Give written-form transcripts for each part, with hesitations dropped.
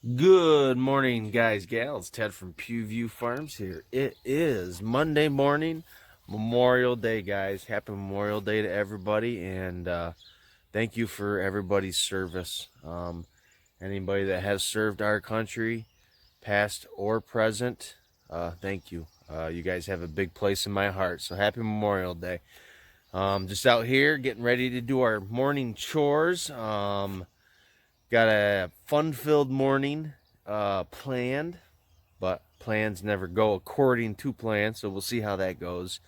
Good morning, guys, gals. Ted from Pewview Farms here. It is Monday morning, Memorial Day, guys. Happy Memorial Day to everybody, and thank you for everybody's service. Anybody that has served our country, past or present, thank you. You guys have a big place in my heart, so happy Memorial Day. Just out here getting ready to do our morning chores. Got a fun-filled morning planned, but plans never go according to plan, so we'll see how that goes.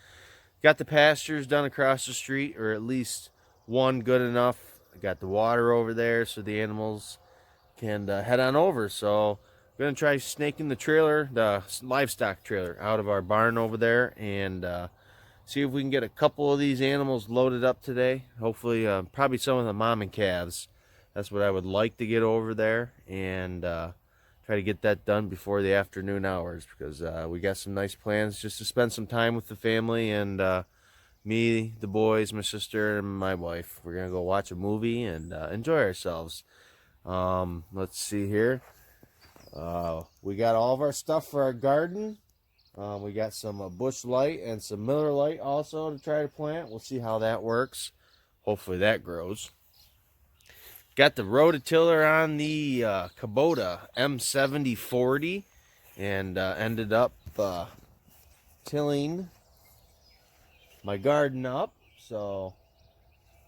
Got the pastures done across the street, or at least one good enough. Got the water over there so the animals can head on over. So I'm gonna try snaking the trailer, the livestock trailer, out of our barn over there, and see if we can get a couple of these animals loaded up today. Hopefully, probably some of the mom and calves. That's what I would like to get over there, and try to get that done before the afternoon hours, because we got some nice plans just to spend some time with the family, and me, the boys, my sister, and my wife. We're gonna go watch a movie and enjoy ourselves. Let's see here. We got all of our stuff for our garden. We got some Bush Light and some Miller Light also to try to plant. We'll see how that works. Hopefully that grows. Got the rototiller on the Kubota M7040, and ended up tilling my garden up. So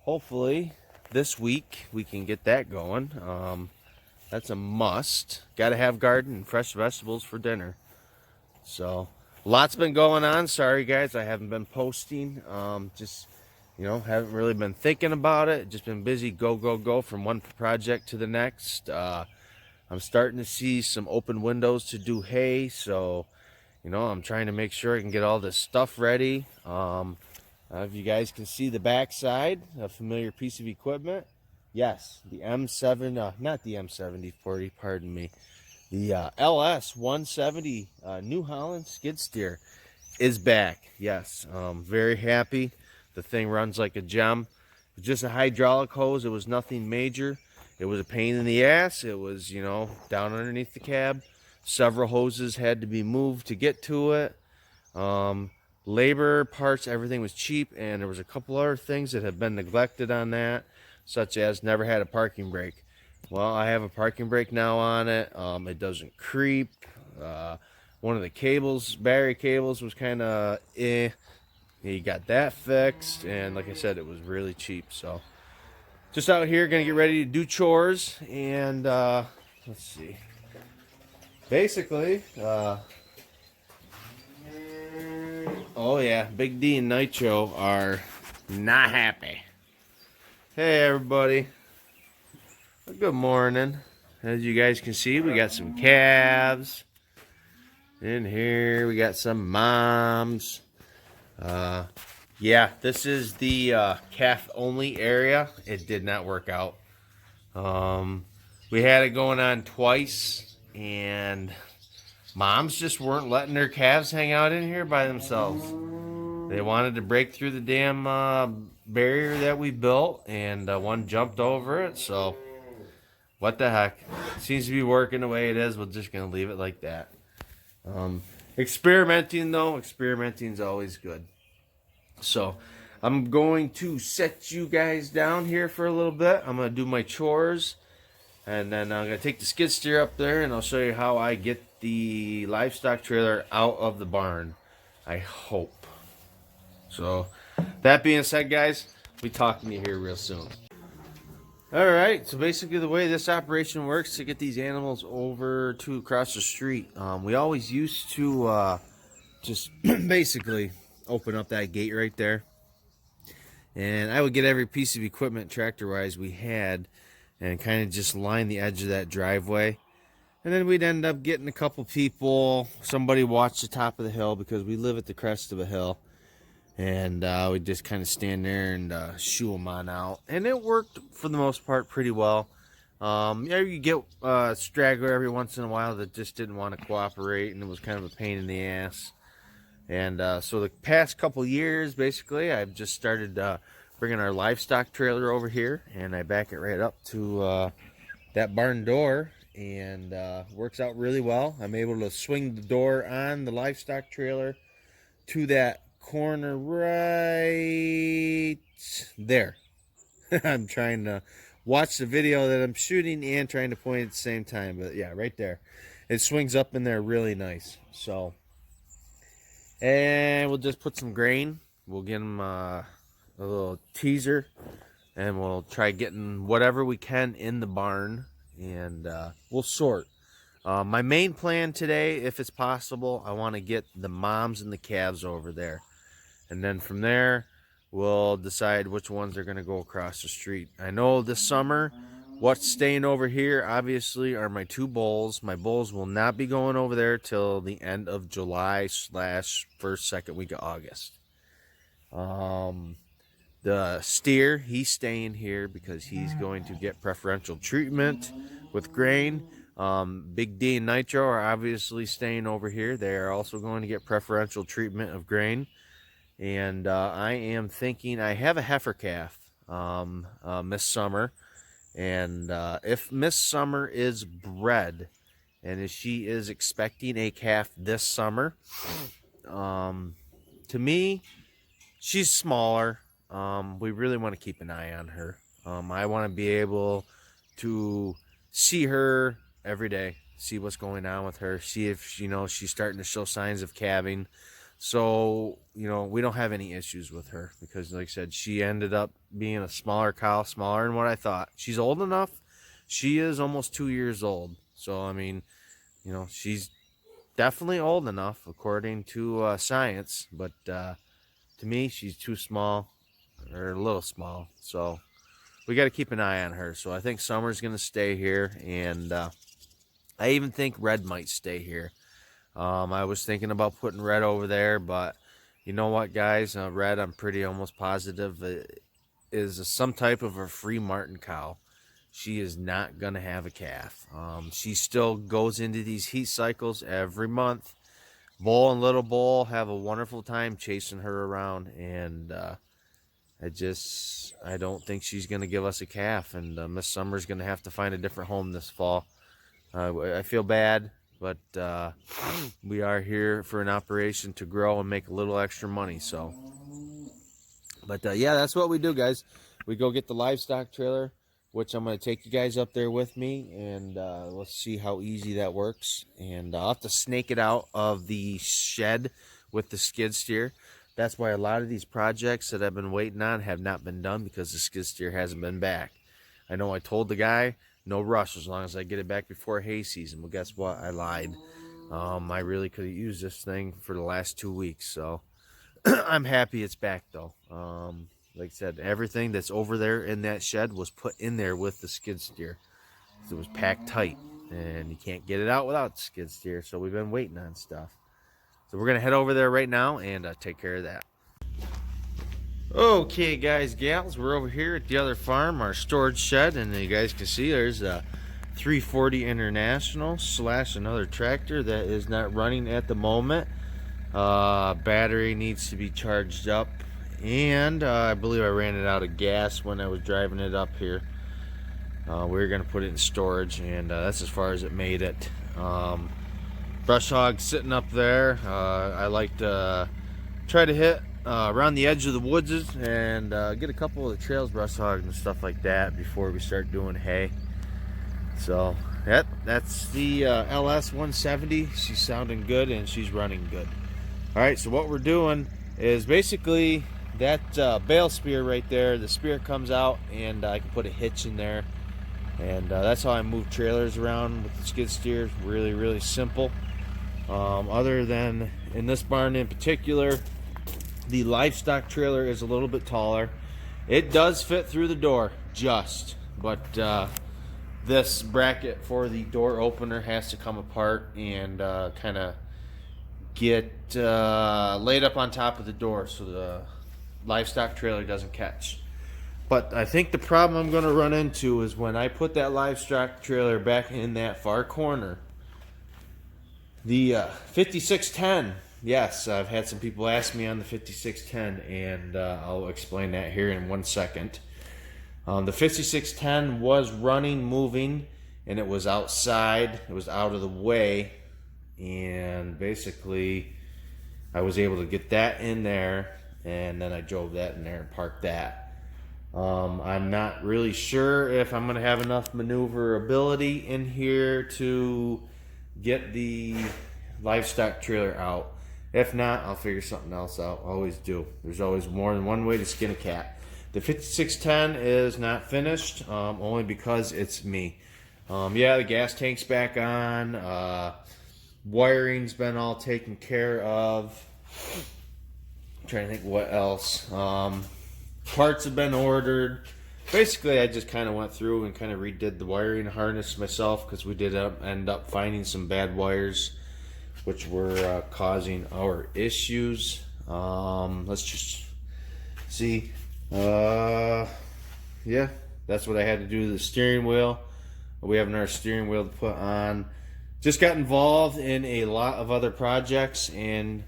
hopefully this week we can get that going. That's a must. Got to have garden and fresh vegetables for dinner. So lots been going on. Sorry guys, I haven't been posting. Just haven't really been thinking about it. Just been busy, go from one project to the next. I'm starting to see some open windows to do hay, so I'm trying to make sure I can get all this stuff ready. If you guys can see the backside, a familiar piece of equipment. Yes, the M7, not the M7040, pardon me. The LS 170 New Holland skid steer is back. Yes, very happy. The thing runs like a gem. It was just a hydraulic hose. It was nothing major. It was a pain in the ass. It was, down underneath the cab. Several hoses had to be moved to get to it. Labor, parts, everything was cheap, and there was a couple other things that have been neglected on that, such as never had a parking brake. Well, I have a parking brake now on it. It doesn't creep. One of the cables, battery cables, was kind of You got that fixed, and like I said, it was really cheap. So just out here gonna get ready to do chores, and let's see, basically oh yeah, Big D and Nitro are not happy. Hey everybody, good morning. As you guys can see, we got some calves in here. We got some moms. Yeah, this is the calf only area. It did not work out. We had it going on twice, and moms just weren't letting their calves hang out in here by themselves. They wanted to break through the damn barrier that we built, and one jumped over it. So what the heck? Seems to be working the way it is. We're just gonna leave it like that. Experimenting is always good. So I'm going to set you guys down here for a little bit. I'm going to do my chores, and then I'm going to take the skid steer up there, and I'll show you how I get the livestock trailer out of the barn. I hope. So that being said, guys, we'll be talking to you here real soon. Alright, so basically the way this operation works to get these animals over to across the street, we always used to just basically open up that gate right there, and I would get every piece of equipment tractor wise we had and kind of just line the edge of that driveway, and then we'd end up getting a couple people. Somebody watch the top of the hill, because we live at the crest of a hill, and we'd just kind of stand there and shoo them on out, and it worked for the most part pretty well. Yeah, you get a straggler every once in a while that just didn't want to cooperate, and it was kind of a pain in the ass. And so the past couple years, basically, I've just started bringing our livestock trailer over here, and I back it right up to that barn door, and works out really well. I'm able to swing the door on the livestock trailer to that corner right there. I'm trying to watch the video that I'm shooting and trying to point at the same time, but yeah, right there. It swings up in there really nice. So, and we'll just put some grain. We'll get them a little teaser, and we'll try getting whatever we can in the barn, and we'll sort. My main plan today, if it's possible, I want to get the moms and the calves over there. And then from there, we'll decide which ones are going to go across the street. I know this summer, what's staying over here, obviously, are my two bulls. My bulls will not be going over there till the end of July / first, second week of August. The steer, he's staying here because he's going to get preferential treatment with grain. Big D and Nitro are obviously staying over here. They are also going to get preferential treatment of grain. And I am thinking, I have a heifer calf, Miss Summer. And if Miss Summer is bred, and if she is expecting a calf this summer, to me, she's smaller. We really want to keep an eye on her. I want to be able to see her every day, see what's going on with her, see if she's starting to show signs of calving. So we don't have any issues with her because, like I said, she ended up being a smaller cow, smaller than what I thought. She's old enough. She is almost 2 years old. So I mean, she's definitely old enough according to science, but to me, she's too small, or a little small. So we got to keep an eye on her. So I think Summer's going to stay here, and I even think Red might stay here. I was thinking about putting Red over there, but you know what, guys? Red, I'm pretty almost positive, is some type of a free Martin cow. She is not going to have a calf. She still goes into these heat cycles every month. Bull and Little Bull have a wonderful time chasing her around, and I don't think she's going to give us a calf, and Miss Summer's going to have to find a different home this fall. I feel bad, but we are here for an operation to grow and make a little extra money. So, but yeah, that's what we do, guys. We go get the livestock trailer, which I'm going to take you guys up there with me, and let's see how easy that works. And I'll have to snake it out of the shed with the skid steer. That's why a lot of these projects that I've been waiting on have not been done, because the skid steer hasn't been back. I know I told the guy, no rush as long as I get it back before hay season. Well, guess what? I lied. I really could have used this thing for the last 2 weeks. So I'm happy it's back, though. Like I said, everything that's over there in that shed was put in there with the skid steer. It was packed tight, and you can't get it out without the skid steer. So we've been waiting on stuff. So we're going to head over there right now and take care of that. Okay, guys, gals, we're over here at the other farm, our storage shed, and you guys can see there's a 340 International / another tractor that is not running at the moment. Battery needs to be charged up, and I believe I ran it out of gas when I was driving it up here. We were going to put it in storage, and that's as far as it made it. Brush hog sitting up there. I like to try to hit around the edge of the woods and get a couple of the trails brush hogs and stuff like that before we start doing hay. So that's the LS 170. She's sounding good and she's running good. All right, so what we're doing is basically that bale spear right there. The spear comes out, and I can put a hitch in there, and that's how I move trailers around with the skid steer. Really, really simple. Other than in this barn in particular, the livestock trailer is a little bit taller. It does fit through the door, but this bracket for the door opener has to come apart and kind of get laid up on top of the door so the livestock trailer doesn't catch. But I think the problem I'm going to run into is when I put that livestock trailer back in that far corner. The 5610, yes, I've had some people ask me on the 5610, and I'll explain that here in 1 second. The 5610 was running, moving, and it was outside. It was out of the way, and basically I was able to get that in there, and then I drove that in there and parked that. I'm not really sure if I'm going to have enough maneuverability in here to get the livestock trailer out. If not, I'll figure something else out. Always do. There's always more than one way to skin a cat. The 5610 is not finished, only because it's me. Yeah, the gas tank's back on. Wiring's been all taken care of. I'm trying to think what else. Parts have been ordered. Basically, I just kind of went through and kind of redid the wiring harness myself, because we did end up finding some bad wires which were causing our issues. Let's just see. Yeah, that's what I had to do to the steering wheel. We have another steering wheel to put on. Just got involved in a lot of other projects, and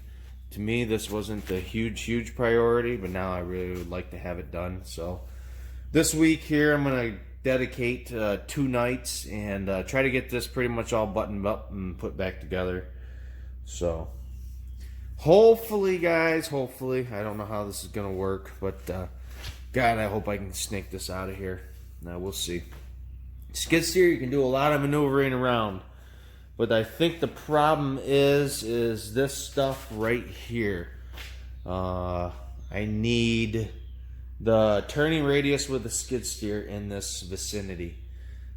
to me this wasn't a huge priority, but now I really would like to have it done. So this week here I'm going to dedicate 2 nights and try to get this pretty much all buttoned up and put back together. So hopefully, guys, hopefully, I don't know how this is going to work, but God, I hope I can snake this out of here. Now we'll see. Skid steer, you can do a lot of maneuvering around, but I think the problem is this stuff right here. I need the turning radius with the skid steer in this vicinity.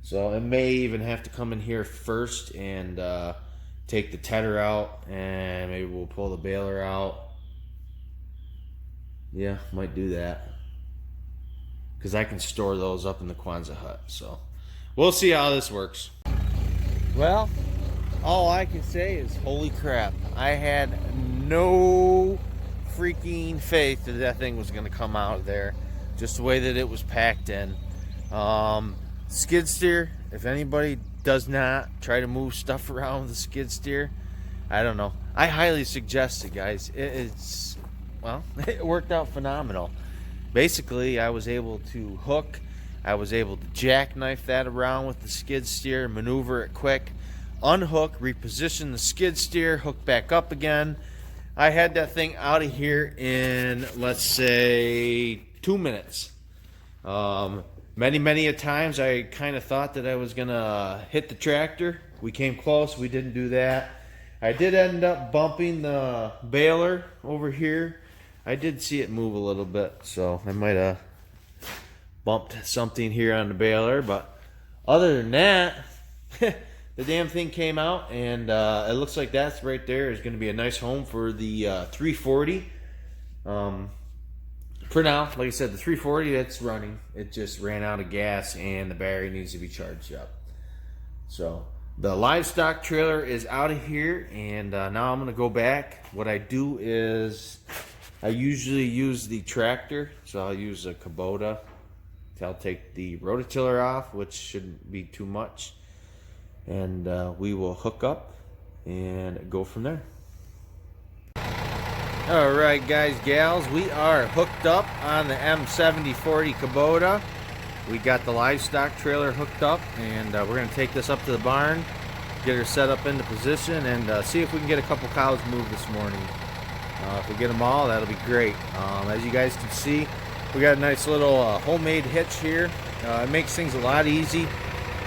So it may even have to come in here first and take the tedder out, and maybe we'll pull the baler out. Yeah, might do that, because I can store those up in the Kwanzaa hut. So we'll see how this works. Well, all I can say is holy crap. I had no freaking faith that that thing was going to come out there, just the way that it was packed in. Skid steer, if anybody does not try to move stuff around with a skid steer, I don't know. I highly suggest it, guys. It's, well, it worked out phenomenal. Basically, I was able to hook, I was able to jackknife that around with the skid steer, maneuver it quick, unhook, reposition the skid steer, hook back up again. I had that thing out of here in, let's say, 2 minutes. Many a times I kind of thought that I was going to hit the tractor. We came close. We didn't do that. I did end up bumping the baler over here. I did see it move a little bit, so I might have bumped something here on the baler. But other than that, the damn thing came out, and it looks like that's right there is going to be a nice home for the 340. For now, like I said, the 340, that's running. It just ran out of gas, and the battery needs to be charged up. So the livestock trailer is out of here, and now I'm going to go back. What I do is I usually use the tractor, so I'll use a Kubota. I'll take the rototiller off, which shouldn't be too much, and we will hook up and go from there. Alright, guys, gals, we are hooked up on the M7040 Kubota. We got the livestock trailer hooked up, and we're going to take this up to the barn, get her set up into position, and see if we can get a couple cows moved this morning. If we get them all, that'll be great. As you guys can see, we got a nice little homemade hitch here. It makes things a lot easy,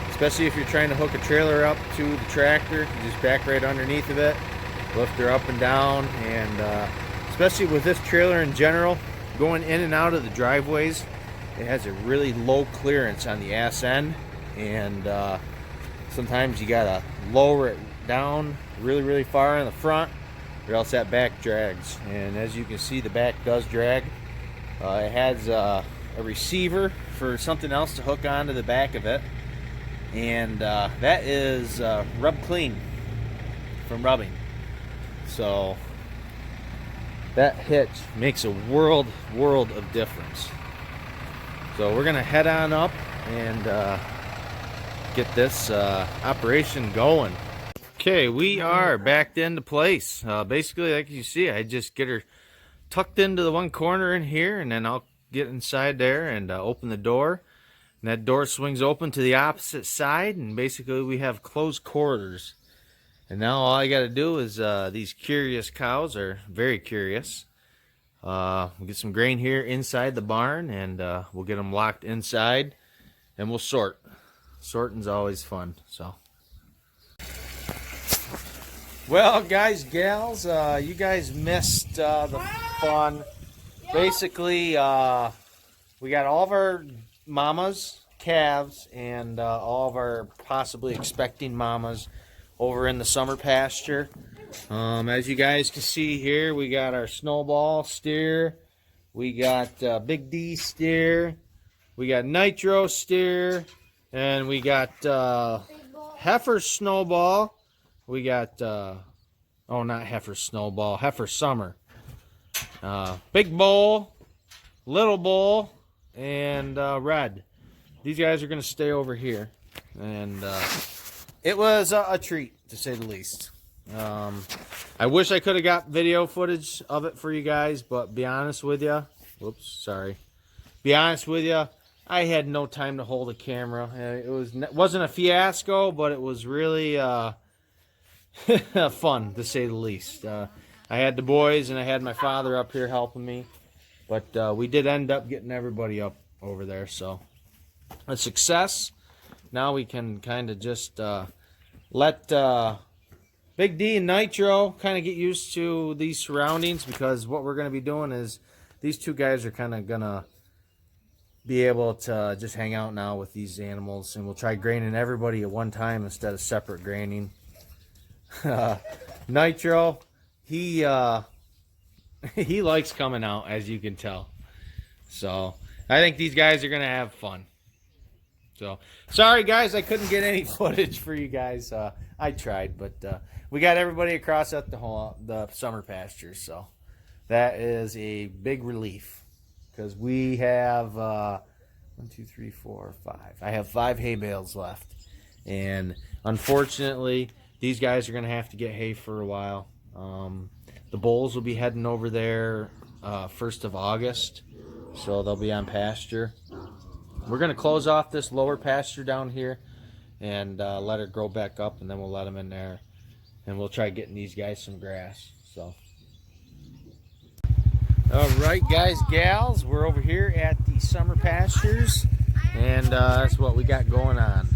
especially if you're trying to hook a trailer up to the tractor. You just back right underneath of it, lift her up and down, and especially with this trailer in general, going in and out of the driveways, it has a really low clearance on the ass end, and sometimes you gotta lower it down really far in the front, or else that back drags. And as you can see, the back does drag. It has a receiver for something else to hook onto the back of it, and that is rub clean from rubbing. So that hitch makes a world of difference. So we're gonna head on up and get this operation going. Okay, we are backed into place. Basically, like you see, I just get her tucked into the one corner in here, and then I'll get inside there and open the door. And that door swings open to the opposite side, and basically we have closed quarters. And now all I got to do is, these curious cows are very curious. We'll get some grain here inside the barn, and we'll get them locked inside, and we'll sort. Sorting's always fun. So, well, guys, gals, you guys missed the fun. Basically, we got all of our mamas, calves, and all of our possibly expecting mamas over in the summer pasture. As you guys can see here, we got our Snowball steer, we got Big D steer, we got Nitro steer, and we got Heifer Snowball. We got oh, not Heifer Snowball, Heifer Summer. Big Bull, Little Bull, and Red. These guys are going to stay over here, and it was a treat, to say the least. I wish I could have got video footage of it for you guys, but be honest with you, be honest with you, I had no time to hold a camera. It wasn't a fiasco, but it was really fun, to say the least. I had the boys and I had my father up here helping me, but we did end up getting everybody up over there, so a success. Now we can kind of just let Big D and Nitro kind of get used to these surroundings, because what we're going to be doing is these two guys are kind of going to be able to just hang out now with these animals, and we'll try graining everybody at one time instead of separate graining. Nitro, he likes coming out, as you can tell. So I think these guys are going to have fun. So sorry guys, I couldn't get any footage for you guys. I tried, but we got everybody across at the summer pastures, so that is a big relief, because we have 1, 2, 3, 4, 5. I have 5 hay bales left, and unfortunately these guys are going to have to get hay for a while. The bulls will be heading over there 1st of August, so they'll be on pasture. We're going to close off this lower pasture down here and let it grow back up, and then we'll let them in there, and we'll try getting these guys some grass. So, all right, guys, gals, we're over here at the summer pastures, and that's what we got going on.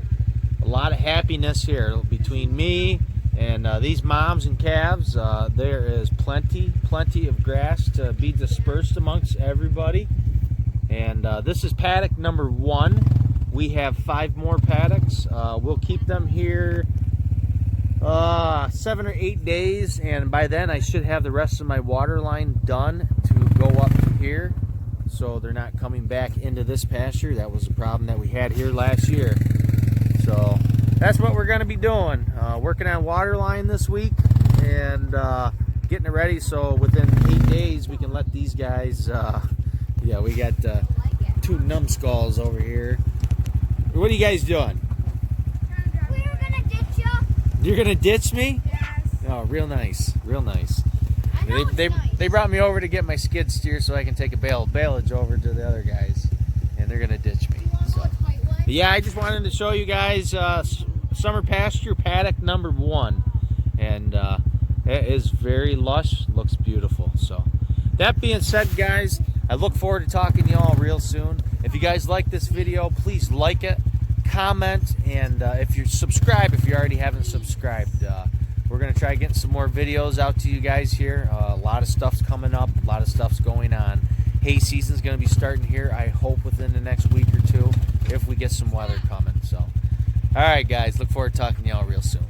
A lot of happiness here between me and these moms and calves. There is plenty of grass to be dispersed amongst everybody. And this is paddock number 1. We have 5 more paddocks. We'll keep them here 7 or 8 days, and by then I should have the rest of my water line done to go up to here, so they're not coming back into this pasture. That was a problem that we had here last year. So that's what we're going to be doing. Working on water line this week, and getting it ready so within 8 days we can let these guys... yeah, we got 2 numbskulls over here. What are you guys doing? We were gonna ditch you. You're gonna ditch me? Yes. Oh, real nice, real nice. I know They brought me over to get my skid steer so I can take a baleage over to the other guys, and they're gonna ditch me. So. Yeah, I just wanted to show you guys summer pasture paddock number 1, and it is very lush, looks beautiful. So that being said, guys, I look forward to talking to you all real soon. If you guys like this video, please like it, comment, and if you're subscribed, if you already haven't subscribed, we're going to try getting some more videos out to you guys here. A lot of stuff's coming up, a lot of stuff's going on. Hay season's going to be starting here, I hope, within the next week or 2, if we get some weather coming. So, all right, guys, look forward to talking to you all real soon.